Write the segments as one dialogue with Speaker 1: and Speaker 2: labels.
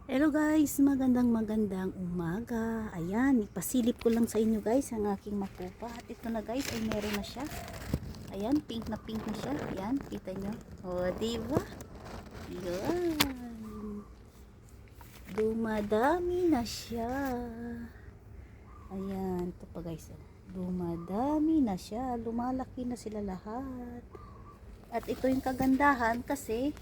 Speaker 1: Hello guys, magandang umaga. Ayan, ipasilip ko lang sa inyo guys ang aking makupa. At ito na guys, ay meron na siya. Ayan, pink na siya. Ayan, kita nyo. O, diba? Ayan. Dumadami na siya. Ayan, ito pa guys. Dumadami na siya. Lumalaki na sila lahat. At ito yung kagandahan kasi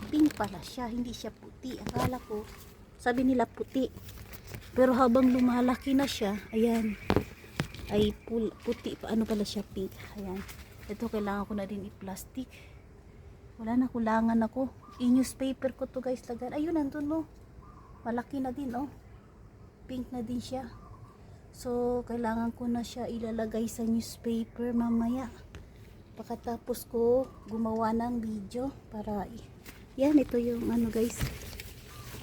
Speaker 1: pink pala siya, hindi siya puti. Akala ko, sabi nila puti. Pero habang lumalaki na siya, ayan, ay puti pa. Ano pala siya, pink. Ayan. Ito kailangan ko na din i-plastic. Wala na, kulangan ako. I-newspaper ko to guys, lagan. Ayun, nandun no. Malaki na din oh. Pink na din siya. So, kailangan ko na siya ilalagay sa newspaper mamaya. Pagkatapos ko gumawa ng video para yan, ito yung ano guys.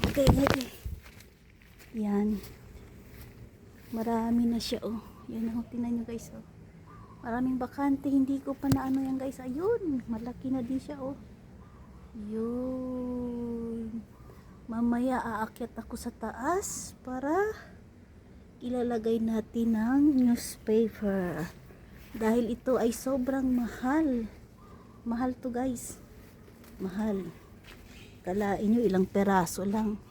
Speaker 1: Okay. Yan. Marami na siya oh. Yan oh, tingnan nyo guys oh. Maraming bakante, hindi ko pa na ano yan guys. Ayun, malaki na din siya oh. Yun. Mamaya aakyat ako sa taas para ilalagay natin ng newspaper. Dahil ito ay sobrang mahal. Mahal to guys. Mahal. Kalain nyo ilang peraso lang.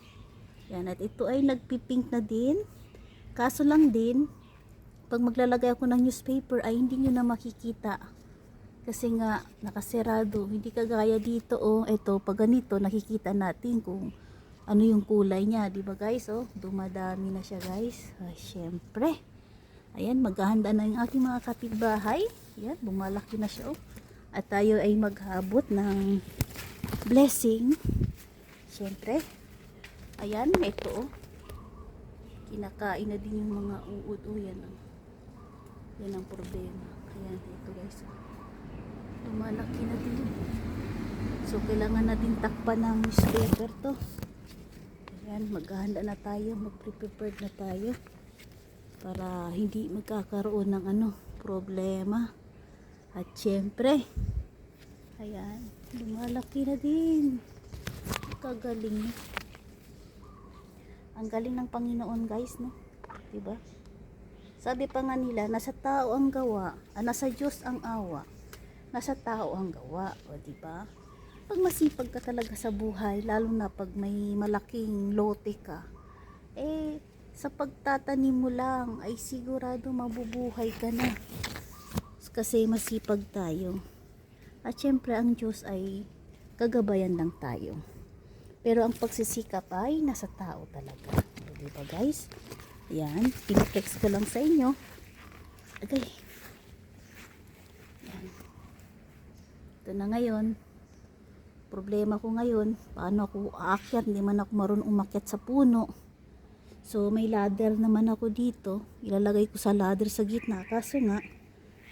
Speaker 1: Yan, at ito ay nagpipink na din. Kaso lang din, pag maglalagay ako ng newspaper ay hindi nyo na makikita. Kasi nga nakasirado. Hindi kagaya dito oh. Ito pag ganito nakikita natin kung ano yung kulay niya. Diba guys oh. Dumadami na siya guys. Ay, syempre. Ayan, maghahanda na yung aking mga kapitbahay. Ayan, bumalaki na siya oh. At tayo ay maghabot ng blessing. Siyempre. Ayan, ito oh. Kinakain na din yung mga uod oh. Yan oh. Yan ang problema. Ayan, ito guys oh. Lumalaki na din. So, kailangan na din takpan ng newspaper to. Ayan, maghahanda na tayo. Mag-prepared na tayo. Para hindi magkakaroon ng ano, problema. At syempre, ayan, lumalaki na din. Kagaling. Ang galing ng Panginoon guys, no? Diba? Sabi pa nga nila, nasa tao ang gawa, nasa Diyos ang awa, nasa tao ang gawa. O diba? Pag masipag ka talaga sa buhay, lalo na pag may malaking lote ka, sa pagtatanim mo lang ay sigurado mabubuhay ka na kasi masipag tayo. At syempre ang Diyos ay kagabayan lang tayo, pero ang pagsisikap ay nasa tao talaga. Diba guys? Yan, pinitext ko lang sa inyo. Okay. Yan. Ito na ngayon, problema ko ngayon, paano ako aakyat? Hindi man ako marunong umakyat sa puno. So, may ladder naman ako dito. Ilalagay ko sa ladder sa gitna. Kaso nga,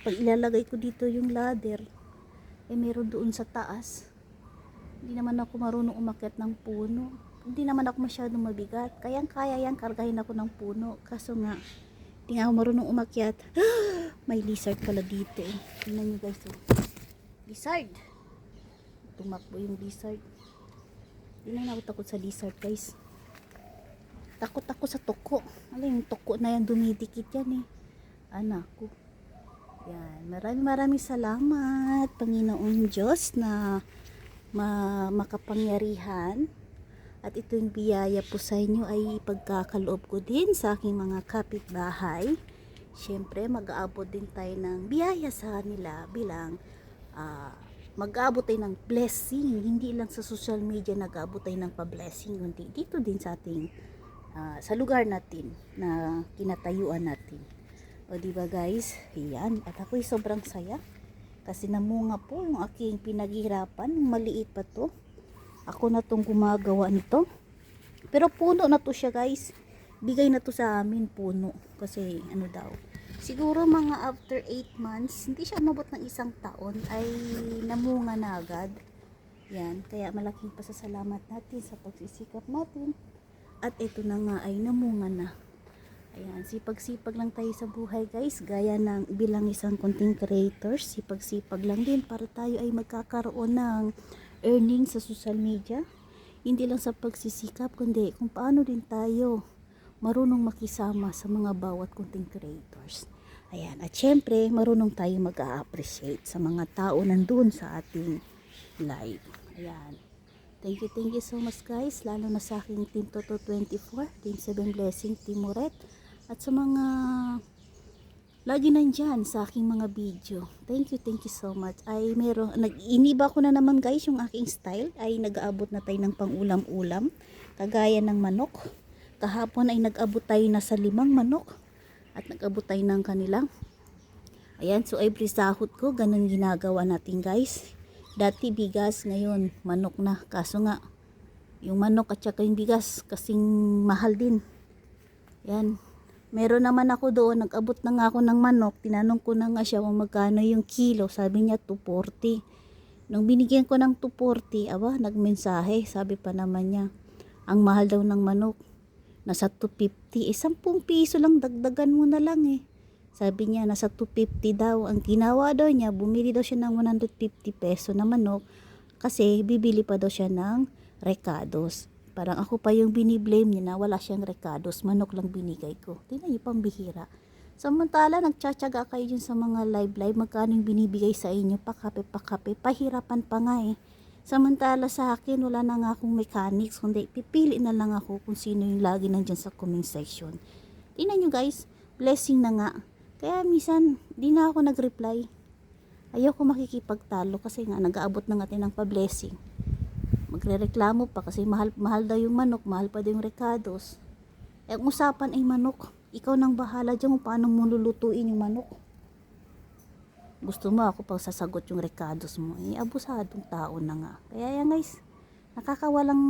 Speaker 1: pag ilalagay ko dito yung ladder, meron doon sa taas. Hindi naman ako marunong umakyat ng puno. Hindi naman ako masyadong mabigat. Kayang-kaya yan, kargahin ako ng puno. Kaso nga, hindi nga ako marunong umakyat. May lizard pala dito eh. Tingnan nyo guys. Oh. Lizard! Tumakbo yung lizard. Hindi na ako takot sa lizard guys. Takot ako sa tuko. Alam yung tuko na yan, dumidikit yan eh. Anak ko. Yan. Maraming salamat, Panginoon Diyos na makapangyarihan. At ito yung biyaya po sa inyo ay pagkakaloob ko din sa aking mga kapitbahay. Siyempre, mag-aabot din tayo ng biyaya sa kanila bilang mag-aabot tayo ng blessing. Hindi lang sa social media nag-aabot tayo ng pa-blessing, kundi dito din sa ating sa lugar natin na kinatayuan natin. O diba guys? Ayan. At ako'y sobrang saya kasi namunga po yung aking pinaghirapan. Maliit pa to. Ako na tong gumagawa nito. Pero puno na to siya guys. Bigay na to sa amin puno. Kasi ano daw. Siguro mga after 8 months, hindi siya umabot ng 1 taon, ay namunga na agad. Yan. Kaya malaking pasasalamat natin sa pagsisikap natin. At ito na nga ay namunga na. Ayan, sipag-sipag lang tayo sa buhay guys. Gaya ng bilang isang content creator, sipag-sipag lang din para tayo ay magkakaroon ng earnings sa social media. Hindi lang sa pagsisikap, kundi kung paano din tayo marunong makisama sa mga bawat content creators. Ayan, at syempre, marunong tayo mag-a-appreciate sa mga tao nandun sa ating live. Ayan. Thank you so much guys, lalo na sa aking Team Toto 24, Team 7 Blessing, Team Moret, at sa mga lagi nandyan sa aking mga video. Thank you so much. Ay iniba ko na naman guys yung aking style. Ay nag-aabot na tayo ng pang-ulam-ulam, kagaya ng manok. Kahapon ay nag-abot tayo na sa 5 manok at nag-abot tayo ng kanilang. Ayan, so every sahod ko ganun ginagawa natin guys. Dati bigas, ngayon manok na. Kaso nga yung manok at saka yung bigas kasing mahal din. Yan. Meron naman ako doon, nag-abot na nga ako ng manok. Tinanong ko na nga siya kung magkano yung kilo. Sabi niya 240. Nung binigyan ko ng 240, nagmensahe. Sabi pa naman niya, ang mahal daw ng manok. Nasa 250. 10 piso lang, dagdagan mo na lang eh. Sabi niya, nasa 250 daw. Ang ginawa daw niya, bumili daw siya ng 150 peso na manok. Kasi bibili pa daw siya ng recados. Parang ako pa yung biniblame niya na wala siyang recados. Manok lang binigay ko. Tingnan niyo, pambihira. Samantala, nagtsatsaga kayo dyan sa mga live. Magkano yung binibigay sa inyo? Pakape. Pahirapan pa nga eh. Samantala sa akin, wala na nga akong mechanics. Kundi pipili na lang ako kung sino yung lagi nandyan sa comment section. Tingnan niyo guys, blessing na nga. Kaya minsan, di na ako nag-reply. Ayoko makikipagtalo kasi nga nag-aabot na nga tayo ng pa-blessing. Magre-reklamo pa kasi mahal daw yung manok, mahal pa daw yung recados. Eh, ang usapan ay manok. Ikaw nang bahala dyan kung paano mo lulutuin yung manok. Gusto mo ako pang sasagot yung recados mo. Eh, abusadong tao na nga. Kaya yan guys, nakakawalang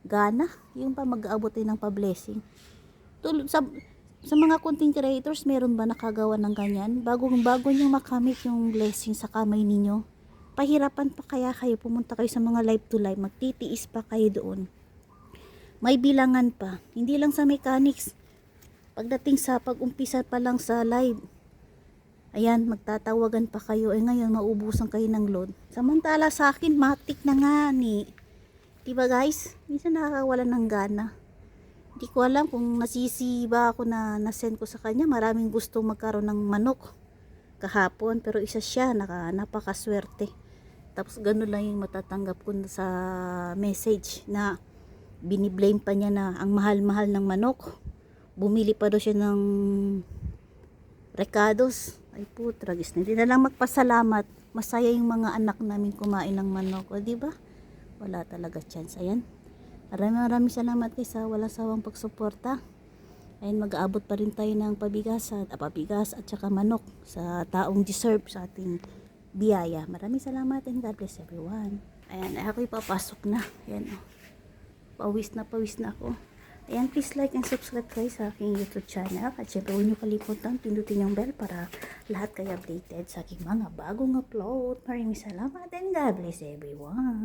Speaker 1: gana. Yung pa mag-aabot tayo ng pa-blessing. Sa mga content creators, meron ba nakagawa ng ganyan? Bago nyo makamit yung blessing sa kamay ninyo, pahirapan pa kaya kayo, pumunta kayo sa mga live to live, magtitiis pa kayo doon. May bilangan pa, hindi lang sa mechanics. Pagdating sa pag-umpisa pa lang sa live, ayan, magtatawagan pa kayo, ngayon maubusan kayo ng load. Samantala sa akin, matik na nga ni. Diba guys? Minsan nakakawala ng gana. Hindi ko alam kung nasisi ba ako na nasend ko sa kanya. Maraming gusto magkaroon ng manok kahapon, pero isa siya, napakaswerte. Tapos ganun lang yung matatanggap ko sa message na biniblame pa niya na ang mahal-mahal ng manok. Bumili pa daw siya ng recados. Ay po, tragis na. Hindi na lang magpasalamat. Masaya yung mga anak namin kumain ng manok. O diba? Wala talaga chance. Ayan. Maraming salamat guys sa walang sawang pagsuporta. Ayun, mag-aabot pa rin tayo ng pabigas at saka manok sa taong deserve sa ating biyaya. Maraming salamat and God bless everyone. Ayan, ako ipapasok na. Ayan, pawis na ako. Ayan, please like and subscribe guys sa aking YouTube channel. At syempre, huwag nyo kalimutan pindutin yung bell para lahat kayo updated sa aking mga bagong upload. Maraming salamat and God bless everyone.